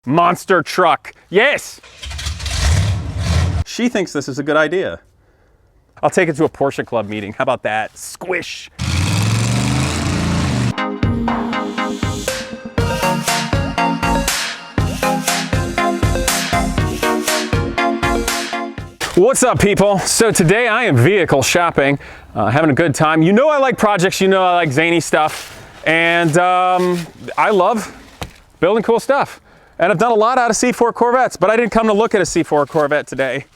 Monster truck. Yes! She thinks this is a good idea. I'll take it to a Porsche Club meeting. How about that? Squish. What's up, people? So today I am vehicle shopping, having a good time. You know I like projects, you know I like zany stuff, and I love building cool stuff. And I've done a lot out of C4 Corvettes, but I didn't come to look at a C4 Corvette today.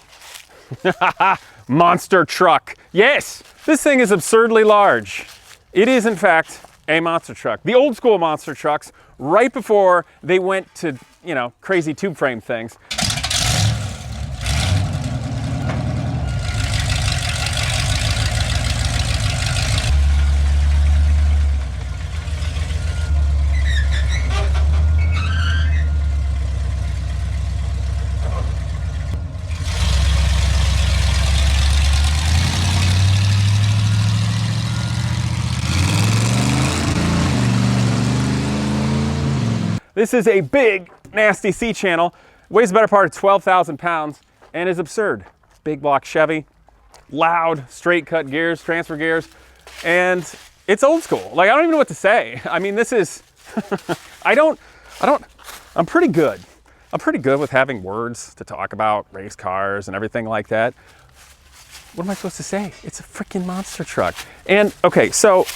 Monster truck. Yes, this thing is absurdly large. It is, in fact, a monster truck. The old school monster trucks, right before they went to, you know, crazy tube frame things. This is a big, nasty C-channel, weighs the better part of 12,000 pounds, and is absurd. Big block Chevy, loud, straight cut gears, transfer gears, and it's old school. Like, I don't even know what to say. I mean, this is, I'm pretty good. I'm pretty good with having words to talk about race cars and everything like that. What am I supposed to say? It's a freaking monster truck. And, okay, so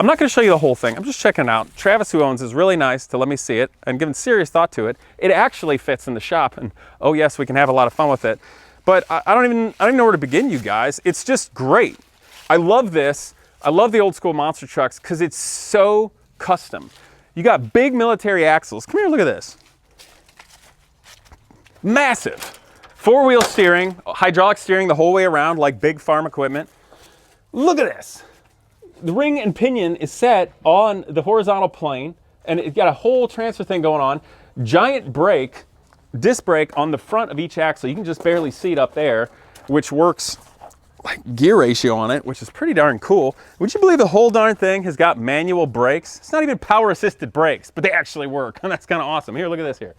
I'm not going to show you the whole thing. I'm just checking it out. Travis, who owns, is really nice to let me see it and giving serious thought to it. It actually fits in the shop, and oh yes, we can have a lot of fun with it. But I don't even know where to begin, you guys. It's just great. I love this. I love the old school monster trucks because it's so custom. You got big military axles. Come here, look at this. Massive. Four-wheel steering, hydraulic steering the whole way around like big farm equipment. Look at this. The ring and pinion is set on the horizontal plane, and it's got a whole transfer thing going on. Giant brake, disc brake on the front of each axle. You can just barely see it up there, which works like gear ratio on it, which is pretty darn cool. Would you believe the whole darn thing has got manual brakes? It's not even power assisted brakes, but they actually work, and that's kind of awesome. Here, look at this here.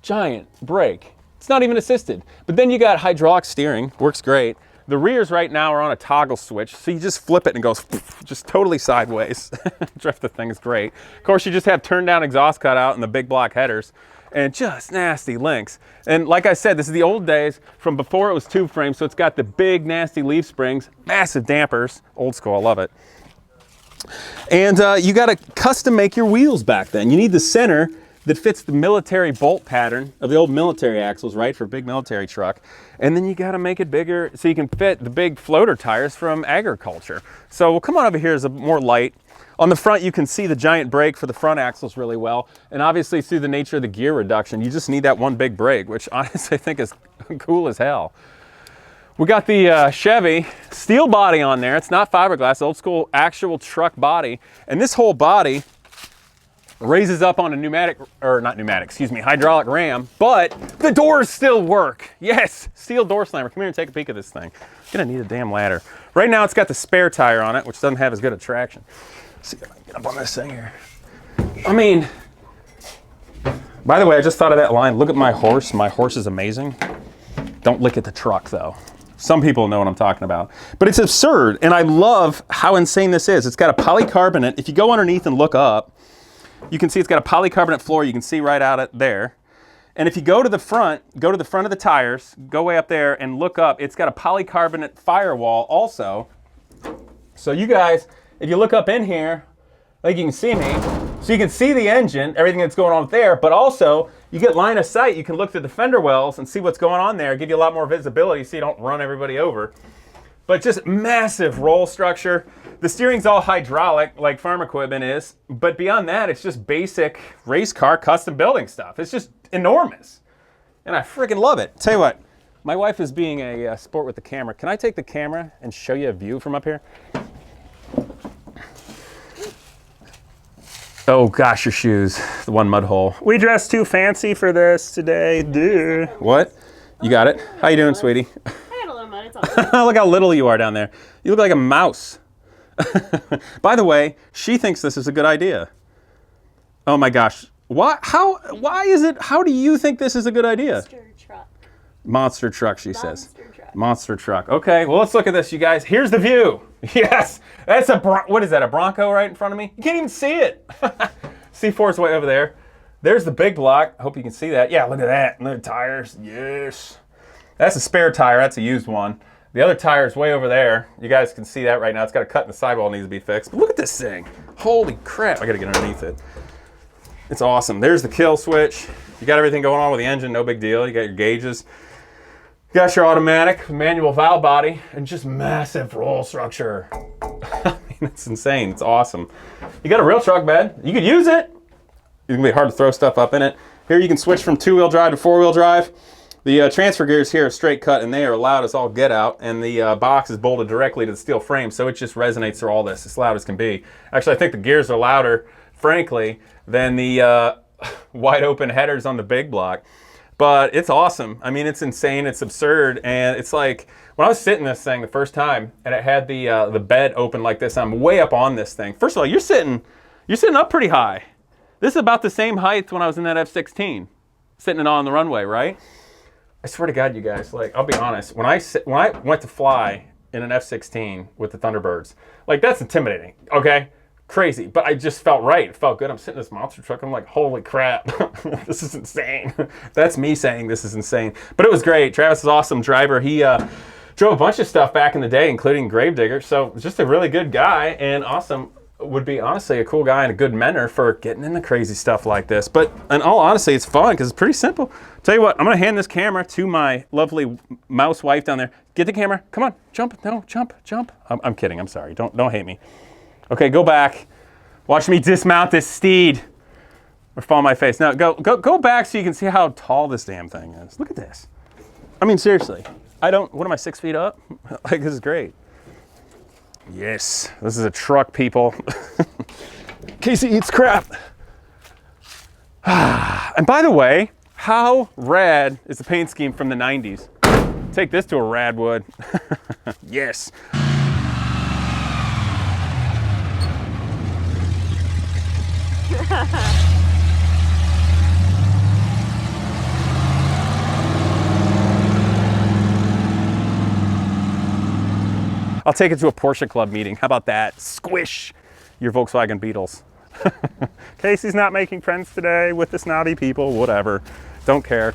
Giant brake. It's not even assisted. But then you got hydraulic steering, works great. The rears right now are on a toggle switch, so you just flip it and it goes just totally sideways. Drift the thing is great. Of course, you just have turn down exhaust cutout and the big block headers, and just nasty links. And like I said, this is the old days from before it was tube frame, so it's got the big nasty leaf springs, massive dampers, old school, I love it. And you got to custom make your wheels back then. You need the center that fits the military bolt pattern of the old military axles, right, for a big military truck. And then you got to make it bigger so you can fit the big floater tires from agriculture. So we'll come on over here as a more light. On the front, you can see the giant brake for the front axles really well. And obviously, through the nature of the gear reduction, you just need that one big brake, which honestly I think is cool as hell. We got the Chevy steel body on there. It's not fiberglass, old school actual truck body. And this whole body raises up on a hydraulic ram, but the doors still work. Yes, steel door slammer. Come here and take a peek at this thing. Gonna need a damn ladder. Right now it's got the spare tire on it, which doesn't have as good a traction. Let's see if I can get up on this thing here. I mean, by the way, I just thought of that line. Look at my horse. My horse is amazing. Don't look at the truck though. Some people know what I'm talking about. But it's absurd, and I love how insane this is. It's got a polycarbonate. If you go underneath and look up, you can see it's got a polycarbonate floor. You can see right out it there. And if you go to the front of the tires, go way up there and look up, it's got a polycarbonate firewall also. So you guys, if you look up in here, like you can see me, so you can see the engine, everything that's going on there, but also you get line of sight. You can look through the fender wells and see what's going on there, give you a lot more visibility so you don't run everybody over. But just massive roll structure. The steering's all hydraulic, like farm equipment is, but beyond that, it's just basic race car custom building stuff. It's just enormous, and I freaking love it. Tell you what, my wife is being a sport with the camera. Can I take the camera and show you a view from up here? Oh gosh, your shoes, the one mud hole. We dressed too fancy for this today, dude. What? You got it? How you doing, sweetie? I got a little mud, it's all good. Look how little you are down there. You look like a mouse. By the way, she thinks this is a good idea. Oh my gosh, Why is it, how do you think this is a good idea? Monster truck. Monster truck, she says. Monster truck. Monster truck. Okay, well, let's look at this, you guys. Here's the view. Yes, that's what is that, a Bronco right in front of me? You can't even see it. C4's way over there. There's the big block. I hope you can see that. Yeah, look at that. Look at the tires. Yes. That's a spare tire. That's a used one. The other tire is way over there. You guys can see that right now. It's got a cut in the sidewall, needs to be fixed. But look at this thing. Holy crap. I got to get underneath it. It's awesome. There's the kill switch. You got everything going on with the engine. No big deal. You got your gauges. You got your automatic, manual valve body, and just massive roll structure. I mean, it's insane. It's awesome. You got a real truck bed. You could use it. It's going to be hard to throw stuff up in it. Here you can switch from 2-wheel drive to 4-wheel drive. The transfer gears here are straight cut, and they are loud as all get out, and the box is bolted directly to the steel frame, so it just resonates through all this. It's loud as can be. Actually, I think the gears are louder, frankly, than the wide open headers on the big block. But it's awesome. I mean, it's insane. It's absurd. And it's like, when I was sitting this thing the first time, and it had the bed open like this, I'm way up on this thing. First of all, you're sitting up pretty high. This is about the same height when I was in that F-16, sitting it on the runway, right? I swear to God, you guys, like, I'll be honest, when I went to fly in an F-16 with the Thunderbirds, like, that's intimidating, okay? Crazy, but I just felt right. It felt good. I'm sitting in this monster truck. I'm like, holy crap, this is insane. That's me saying this is insane. But it was great. Travis is an awesome driver. He drove a bunch of stuff back in the day, including Gravedigger. So just a really good guy, and awesome. Would be honestly a cool guy and a good mentor for getting into crazy stuff like this. But in all honesty, it's fun because it's pretty simple. Tell you what, I'm going to hand this camera to my lovely mouse wife down there. Get the camera. Come on, jump. No, jump. I'm kidding. I'm sorry. Don't hate me. Okay, go back. Watch me dismount this steed. Or fall on my face. Now, go back so you can see how tall this damn thing is. Look at this. I mean, seriously. What am I, 6 feet up? Like, this is great. Yes, this is a truck, people. Casey eats crap. And by the way, how rad is the paint scheme from the 90s? Take this to a rad wood. Yes. I'll take it to a Porsche Club meeting. How about that? Squish your Volkswagen Beetles. Casey's not making friends today with the snobby people. Whatever. Don't care.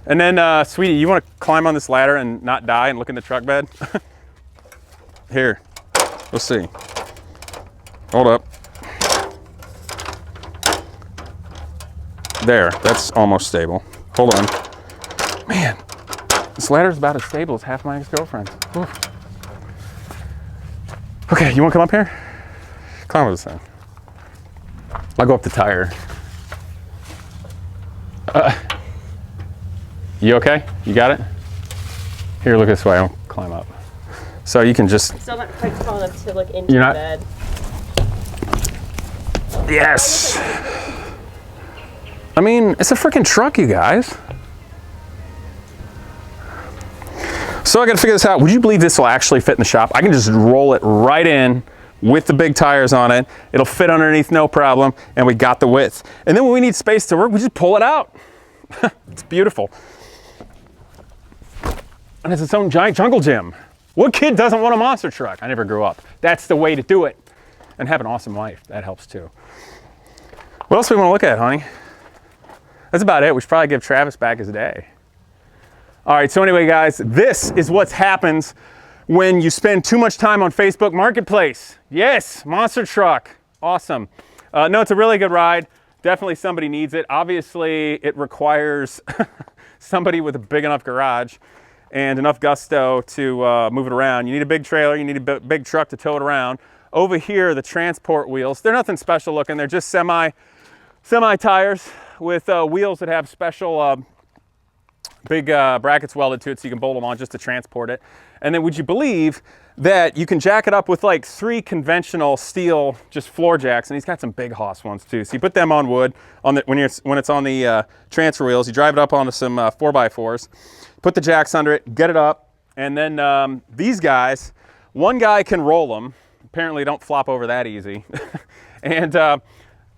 And then, sweetie, you want to climb on this ladder and not die and look in the truck bed? Here. Let's see. Hold up. There. That's almost stable. Hold on. Man, this ladder's about as stable as half my ex-girlfriend's. Oof. Okay, you want to come up here? Climb over this thing. I'll go up the tire. You okay? You got it? Here, look this way. I'll climb up. So you can just... Still not quite tall enough to look into You're not... the bed. Yes! I mean, it's a freaking truck, you guys. So I got to figure this out. Would you believe this will actually fit in the shop? I can just roll it right in with the big tires on it. It'll fit underneath, no problem. And we got the width. And then when we need space to work, we just pull it out. It's beautiful. And it's its own giant jungle gym. What kid doesn't want a monster truck? I never grew up. That's the way to do it. And have an awesome wife. That helps too. What else do we want to look at, honey? That's about it. We should probably give Travis back his day. All right, so anyway, guys, this is what happens when you spend too much time on Facebook Marketplace. Yes, monster truck, awesome. No, it's a really good ride. Definitely somebody needs it. Obviously, it requires somebody with a big enough garage and enough gusto to move it around. You need a big trailer, you need a big truck to tow it around. Over here, the transport wheels, they're nothing special looking. They're just semi tires with wheels that have special big brackets welded to it so you can bolt them on just to transport it. And then would you believe that you can jack it up with like 3 conventional steel just floor jacks, and he's got some big Haas ones too. So you put them on wood on when it's on the transfer wheels, you drive it up onto some 4x4s, put the jacks under it, get it up, and then these guys, one guy can roll them. Apparently don't flop over that easy. And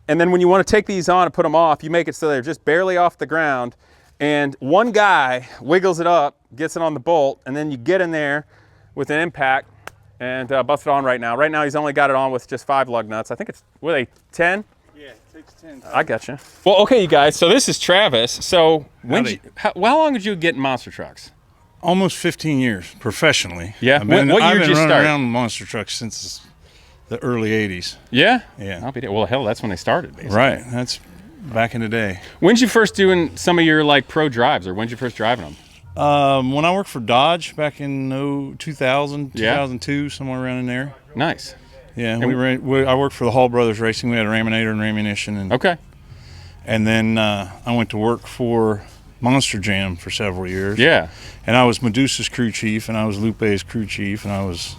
And then when you want to take these on and put them off, you make it so they're just barely off the ground. And one guy wiggles it up, gets it on the bolt, and then you get in there with an impact and bust it on right now. Right now he's only got it on with just 5 lug nuts. I think it's, what are they, 10? Yeah, it takes 10. I gotcha. Well, okay, you guys, so this is Travis. So how long did you get in monster trucks? Almost 15 years professionally. Yeah. I've been, what year I've did been you running start? around with monster trucks since the early 80s. Yeah? Yeah. I'll be there. Well, hell, that's when they started, basically. Right. That's back in the day. When'd you first doing some of your like pro drives, or when'd you first driving them? When I worked for Dodge back in 2000, Yeah. 2002, somewhere around in there. Nice. Yeah, I worked for the Hall Brothers Racing. We had a Raminator and ammunition. And, Okay. and then I went to work for Monster Jam for several years. Yeah. And I was Medusa's crew chief, and I was Lupe's crew chief, and I was.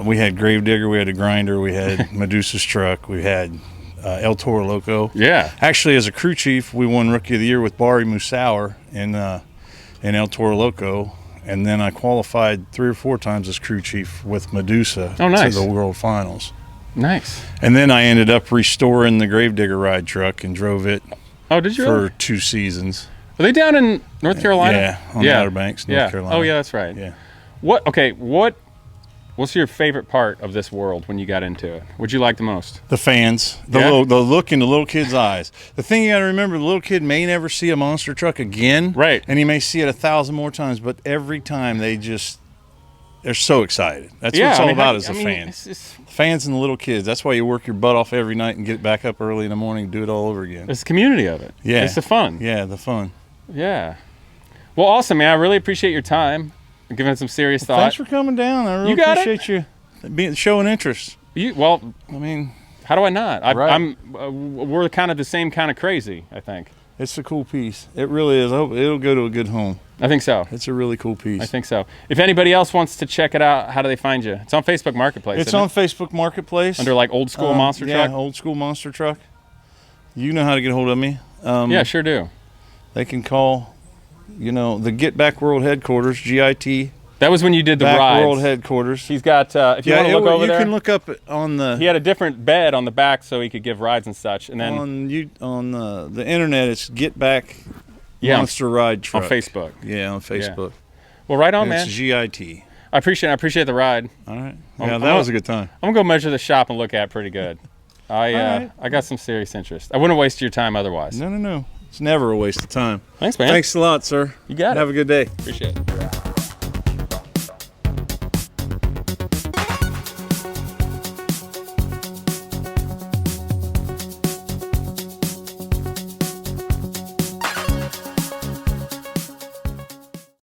We had Gravedigger, we had a grinder, we had Medusa's truck, we had El Toro Loco. Yeah. Actually, as a crew chief, we won Rookie of the Year with Bari Musauer in El Toro Loco, and then I qualified 3 or 4 times as crew chief with Medusa Oh, nice. to the World Finals. Nice. And then I ended up restoring the Gravedigger ride truck and drove it Oh, did you? for really? 2 seasons. Are they down in North Carolina? Yeah, on the Outer Banks, North Carolina. Oh, yeah, that's right. Yeah. What's your favorite part of this world when you got into it? What'd you like the most? The fans, the look in the little kid's eyes. The thing you got to remember, the little kid may never see a monster truck again, Right. And he may see it 1,000 more times, but every time they're so excited. That's what it's all about is the fans. Fans and the little kids. That's why you work your butt off every night and get back up early in the morning and do it all over again. It's the community of it. Yeah, It's the fun. Yeah, the fun. Yeah. Well, awesome, man. I really appreciate your time and giving it some serious thought. Thanks for coming down. I really You got appreciate you showing interest. Well, I mean, how do I not? Right. We're kind of the same kind of crazy, I think. it's a cool piece. It really is. I hope it'll go to a good home. I think so. It's a really cool piece. I think so. If anybody else wants to check it out, how do they find you? It's on Facebook Marketplace. It's on Facebook Marketplace. Under like Old School Monster Truck? Yeah, Old School Monster Truck. You know how to get a hold of me. Yeah, sure do. They can call, the Get Back World Headquarters, GIT. That was when you did the Back rides. World Headquarters. He's got, if you want to look over there. You can look up on the... He had a different bed on the back so he could give rides and such. And then on the internet, it's Get Back Monster Ride Truck. on Facebook. Yeah, on Facebook. Well, right on, And man. it's GIT. I appreciate the ride. All right. I'm Yeah, that was a good time. I'm gonna go measure the shop and look at it pretty good. right. I got some serious interest. I wouldn't waste your time otherwise. No. It's never a waste of time. Thanks, man. Thanks a lot, sir. You got it. Have a good day. Appreciate it.